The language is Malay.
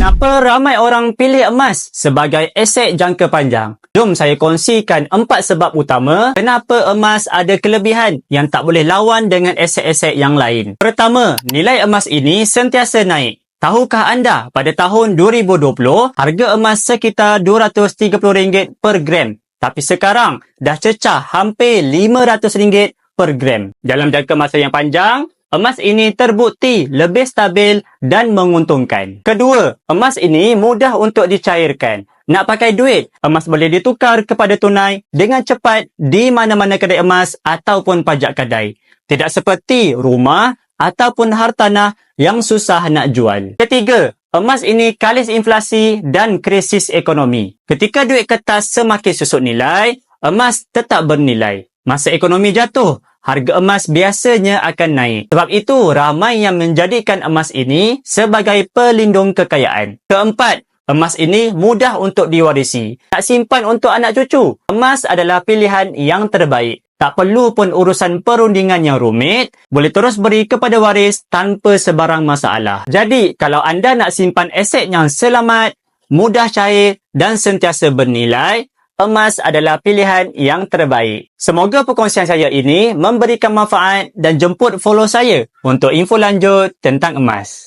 Kenapa ramai orang pilih emas sebagai aset jangka panjang? Jom saya kongsikan 4 sebab utama kenapa emas ada kelebihan yang tak boleh lawan dengan aset-aset yang lain. Pertama, nilai emas ini sentiasa naik. Tahukah anda pada tahun 2020, harga emas sekitar RM230 per gram. Tapi sekarang dah cecah hampir RM500 per gram. Dalam jangka masa yang panjang, emas ini terbukti lebih stabil dan menguntungkan. Kedua, emas ini mudah untuk dicairkan. Nak pakai duit, emas boleh ditukar kepada tunai dengan cepat di mana-mana kedai emas ataupun pajak kedai. Tidak seperti rumah ataupun hartanah yang susah nak jual. Ketiga, emas ini kalis inflasi dan krisis ekonomi. Ketika duit kertas semakin susut nilai, emas tetap bernilai. Masa ekonomi jatuh, harga emas biasanya akan naik. Sebab itu, ramai yang menjadikan emas ini sebagai pelindung kekayaan. Keempat, emas ini mudah untuk diwarisi. Nak simpan untuk anak cucu, emas adalah pilihan yang terbaik. Tak perlu pun urusan perundingan yang rumit, boleh terus beri kepada waris tanpa sebarang masalah. Jadi, kalau anda nak simpan aset yang selamat, mudah cair dan sentiasa bernilai, emas adalah pilihan yang terbaik. Semoga perkongsian saya ini memberikan manfaat dan jemput follow saya untuk info lanjut tentang emas.